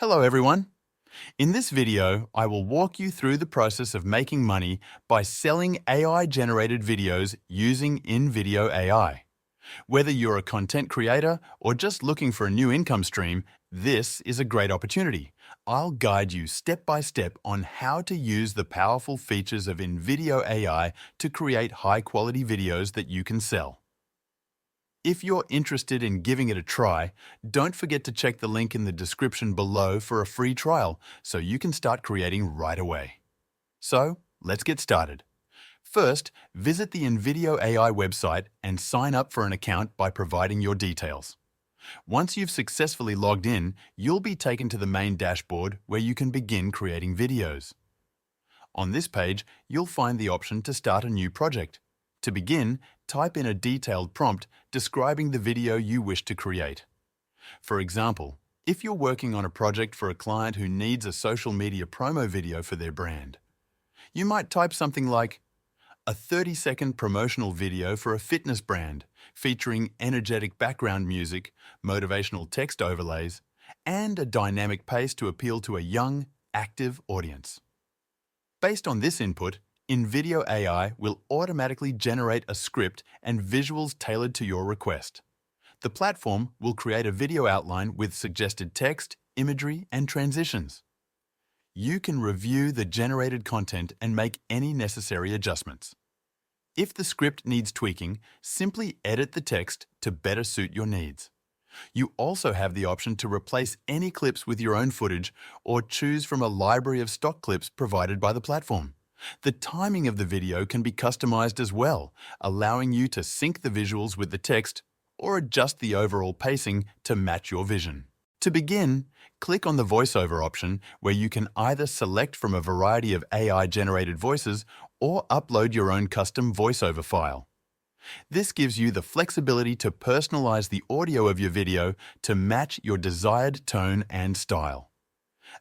Hello everyone. In this video, I will walk you through the process of making money by selling AI-generated videos using Invideo AI. Whether you're a content creator or just looking for a new income stream, this is a great opportunity. I'll guide you step by step on how to use the powerful features of Invideo AI to create high-quality videos that you can sell. If you're interested in giving it a try, don't forget to check the link in the description below for a free trial so you can start creating right away. So, let's get started. First, visit the Invideo AI website and sign up for an account by providing your details. Once you've successfully logged in, you'll be taken to the main dashboard where you can begin creating videos. On this page, you'll find the option to start a new project. To begin, type in a detailed prompt describing the video you wish to create. For example, if you're working on a project for a client who needs a social media promo video for their brand, you might type something like, a 30-second promotional video for a fitness brand featuring energetic background music, motivational text overlays, and a dynamic pace to appeal to a young, active audience. Based on this input, Invideo AI will automatically generate a script and visuals tailored to your request. The platform will create a video outline with suggested text, imagery, and transitions. You can review the generated content and make any necessary adjustments. If the script needs tweaking, simply edit the text to better suit your needs. You also have the option to replace any clips with your own footage or choose from a library of stock clips provided by the platform. The timing of the video can be customized as well, allowing you to sync the visuals with the text or adjust the overall pacing to match your vision. To begin, click on the voiceover option where you can either select from a variety of AI-generated voices or upload your own custom voiceover file. This gives you the flexibility to personalize the audio of your video to match your desired tone and style.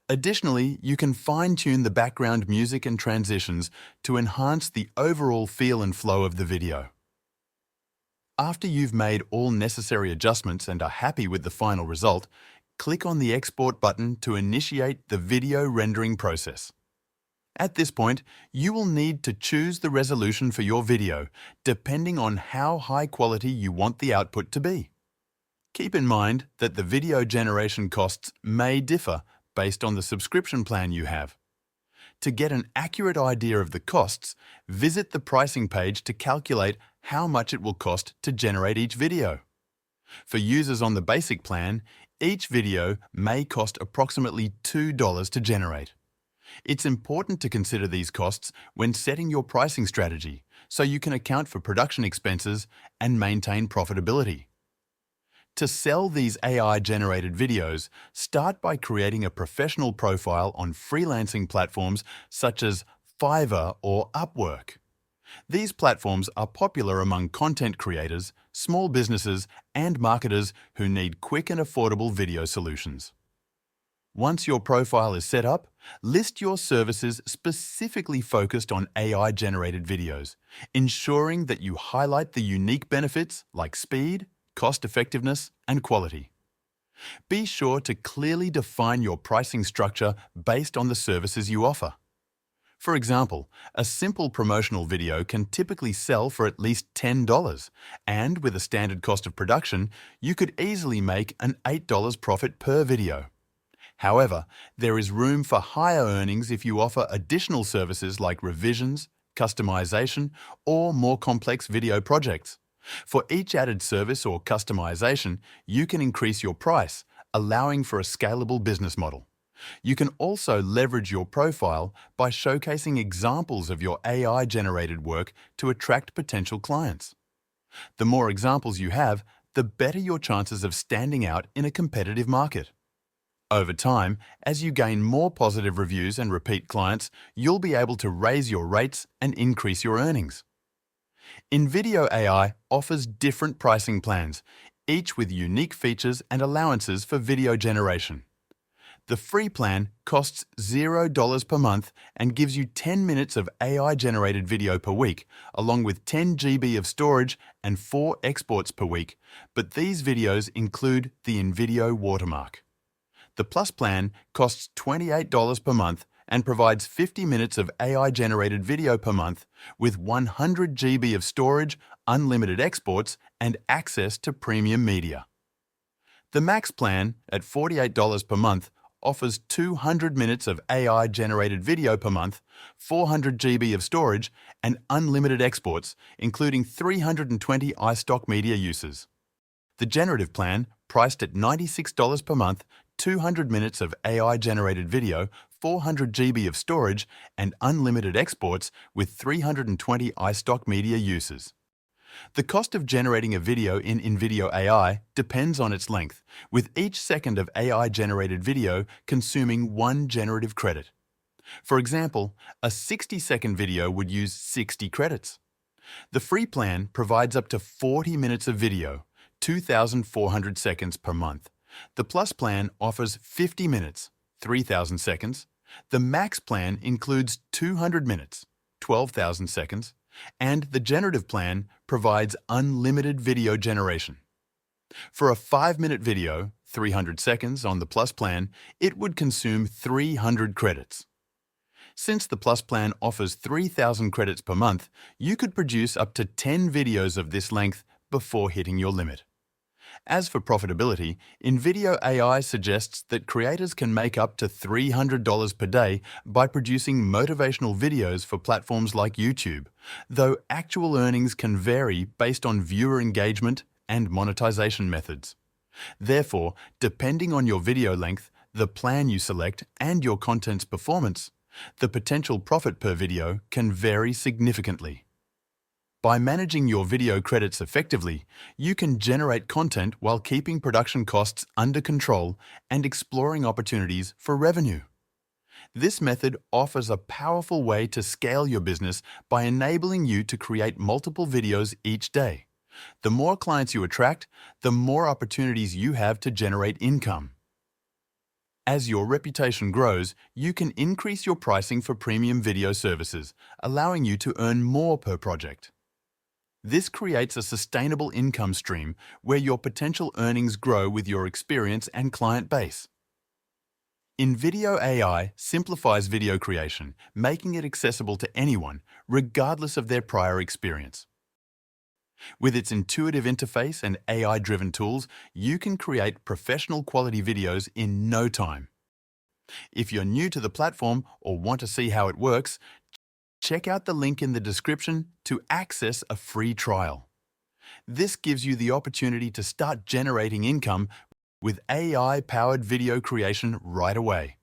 Additionally, you can fine-tune the background music and transitions to enhance the overall feel and flow of the video. After you've made all necessary adjustments and are happy with the final result, click on the Export button to initiate the video rendering process. At this point, you will need to choose the resolution for your video, depending on how high quality you want the output to be. Keep in mind that the video generation costs may differ based on the subscription plan you have. To get an accurate idea of the costs, visit the pricing page to calculate how much it will cost to generate each video. For users on the basic plan, each video may cost approximately $2 to generate. It's important to consider these costs when setting your pricing strategy so you can account for production expenses and maintain profitability. To sell these AI-generated videos, start by creating a professional profile on freelancing platforms such as Fiverr or Upwork. These platforms are popular among content creators, small businesses, and marketers who need quick and affordable video solutions. Once your profile is set up, list your services specifically focused on AI-generated videos, ensuring that you highlight the unique benefits like speed, cost-effectiveness, and quality. Be sure to clearly define your pricing structure based on the services you offer. For example, a simple promotional video can typically sell for at least $10, and with a standard cost of production, you could easily make an $8 profit per video. However, there is room for higher earnings if you offer additional services like revisions, customization, or more complex video projects. For each added service or customization, you can increase your price, allowing for a scalable business model. You can also leverage your profile by showcasing examples of your AI-generated work to attract potential clients. The more examples you have, the better your chances of standing out in a competitive market. Over time, as you gain more positive reviews and repeat clients, you'll be able to raise your rates and increase your earnings. Invideo AI offers different pricing plans, each with unique features and allowances for video generation. The free plan costs $0 per month and gives you 10 minutes of AI-generated video per week, along with 10 GB of storage and 4 exports per week, but these videos include the Invideo watermark. The Plus plan costs $28 per month and provides 50 minutes of AI-generated video per month with 100 GB of storage, unlimited exports, and access to premium media. The Max plan, at $48 per month, offers 200 minutes of AI-generated video per month, 400 GB of storage, and unlimited exports, including 320 iStock media uses. The Generative plan, priced at $96 per month, 200 minutes of AI-generated video, 400 GB of storage, and unlimited exports with 320 iStock media uses. The cost of generating a video in Invideo AI depends on its length, with each second of AI-generated video consuming 1 generative credit. For example, a 60-second video would use 60 credits. The free plan provides up to 40 minutes of video, 2,400 seconds per month. The Plus plan offers 50 minutes, 3,000 seconds. The Max plan includes 200 minutes, 12,000 seconds, and the Generative plan provides unlimited video generation. For a 5-minute video, 300 seconds on the Plus plan, it would consume 300 credits. Since the Plus plan offers 3,000 credits per month, you could produce up to 10 videos of this length before hitting your limit. As for profitability, Invideo AI suggests that creators can make up to $300 per day by producing motivational videos for platforms like YouTube, though actual earnings can vary based on viewer engagement and monetization methods. Therefore, depending on your video length, the plan you select, and your content's performance, the potential profit per video can vary significantly. By managing your video credits effectively, you can generate content while keeping production costs under control and exploring opportunities for revenue. This method offers a powerful way to scale your business by enabling you to create multiple videos each day. The more clients you attract, the more opportunities you have to generate income. As your reputation grows, you can increase your pricing for premium video services, allowing you to earn more per project. This creates a sustainable income stream where your potential earnings grow with your experience and client base. Invideo AI simplifies video creation, making it accessible to anyone, regardless of their prior experience. With its intuitive interface and AI-driven tools, you can create professional quality videos in no time. If you're new to the platform or want to see how it works, check out the link in the description to access a free trial. This gives you the opportunity to start generating income with AI-powered video creation right away.